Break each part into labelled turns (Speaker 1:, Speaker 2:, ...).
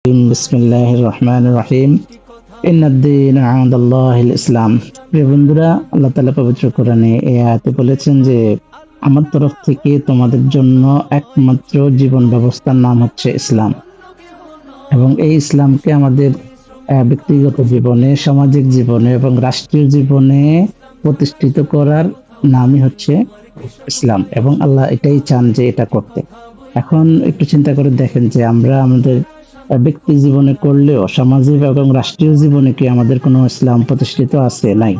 Speaker 1: বিসমিল্লাহির রহমানির রহিম। ইন্নাদ-দীন ইনদাল্লাহিল ইসলাম। প্রিয় বন্ধুরা, আল্লাহ তাআলা পবিত্র কোরআনে এই আয়াতে বলেছেন যে আমার তরফ থেকে তোমাদের জন্য একমাত্র জীবন ব্যবস্থার নাম হচ্ছে ইসলাম, এবং এই ইসলামকে আমাদের ব্যক্তিগত জীবনে, সামাজিক জীবনে এবং রাষ্ট্রীয় জীবনে প্রতিষ্ঠিত করার নামই হচ্ছে ইসলাম, এবং আল্লাহ এটাই চান যে এটা করতে। এখন একটু চিন্তা করে দেখেন যে আমরা আমাদের ব্যক্তি জীবনে করলেও সামাজিক এবং রাষ্ট্রীয় জীবনে কি আমাদের কোনো ইসলাম প্রতিষ্ঠিত আছে? নাই।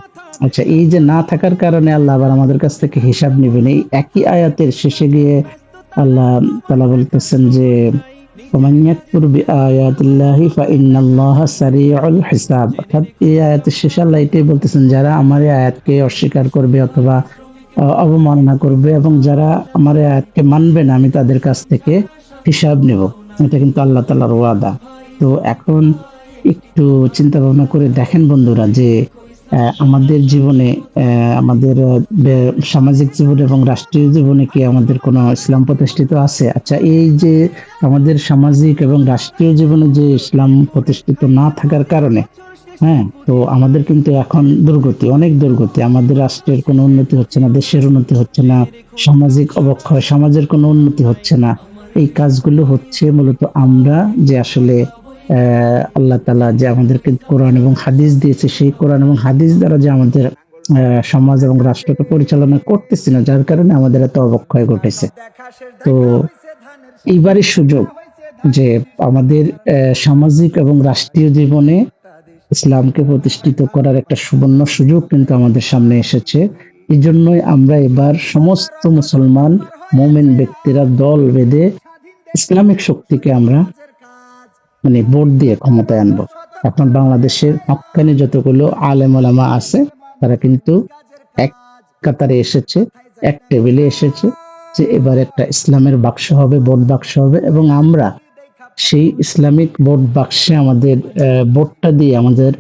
Speaker 1: আচ্ছা, এই যে না থাকার কারণে আল্লাহ আবার আমাদের কাছ থেকে হিসাব নেবেন। এই একই আয়াতের শেষে গিয়ে আল্লাহ তাআলা বলতেছেন যে ومن يكفر بآيات الله فإن الله سريع الحساب। অর্থাৎ এই আয়াতের শেষে আল্লাহ এটাই বলতেছেন, যারা আমার এই আয়াতকে অস্বীকার করবে অথবা অবমাননা করবে এবং যারা আমার এই আয়াতকে মানবে না, আমি তাদের কাছ থেকে হিসাব নেব। এটা কিন্তু আল্লাহ তাআলার ওয়াদা। তো এখন একটু চিন্তা ভাবনা করে দেখেন বন্ধুরা যে আমাদের জীবনে, আমাদের সামাজিক জীবনে এবং রাষ্ট্রীয় জীবনে কি আমাদের কোনো ইসলাম প্রতিষ্ঠিত আছে? আচ্ছা, এই যে আমাদের সামাজিক এবং রাষ্ট্রীয় জীবনে যে ইসলাম প্রতিষ্ঠিত না থাকার কারণে, হ্যাঁ, তো আমাদের কিন্তু এখন দুর্গতি, অনেক দুর্গতি। আমাদের রাষ্ট্রের কোনো উন্নতি হচ্ছে না, দেশের উন্নতি হচ্ছে না, সামাজিক অবক্ষয়, সমাজের কোনো উন্নতি হচ্ছে না। এই কাজগুলো হচ্ছে মূলত আমরা যে আসলে আল্লাহ তাআলা যে আমাদেরকে কোরআন এবং হাদিস দিয়েছে, সেই কোরআন এবং হাদিস দ্বারা যে আমাদের সমাজ এবং রাষ্ট্রকে পরিচালনা করতেছি না, যার কারণে আমাদের এত অবক্ষয় ঘটেছে। তো এইবারই সুযোগ যে আমাদের সামাজিক এবং রাষ্ট্রীয় জীবনে ইসলামকে প্রতিষ্ঠিত করার একটা সুবর্ণ সুযোগ কিন্তু আমাদের সামনে এসেছে। এই জন্যই আমরা এবার সমস্ত মুসলমান মুমিন ব্যক্তিরা দল বেঁধে ইসলামিক শক্তিকে আমরা ভোট দিয়ে ক্ষমতায় আনবো। এখন বাংলাদেশের হক্কানি যতগুলো আলেম ওলামা আছে, তারা কিন্তু এক কাতারে এসেছে, এক টেবিলে এসেছে যে এবার একটা ইসলামের বাক্স হবে, ভোট বাক্স হবে, এবং আমরা সেই ইসলামিক ভোট বাক্সে আমাদের ভোটটা দিয়ে আমাদের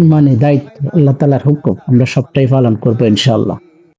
Speaker 1: ইমানি দায়িত্ব, আল্লাহ তাআলার হুকুম, আমরা সবটাই পালন করবো ইনশাআল্লাহ।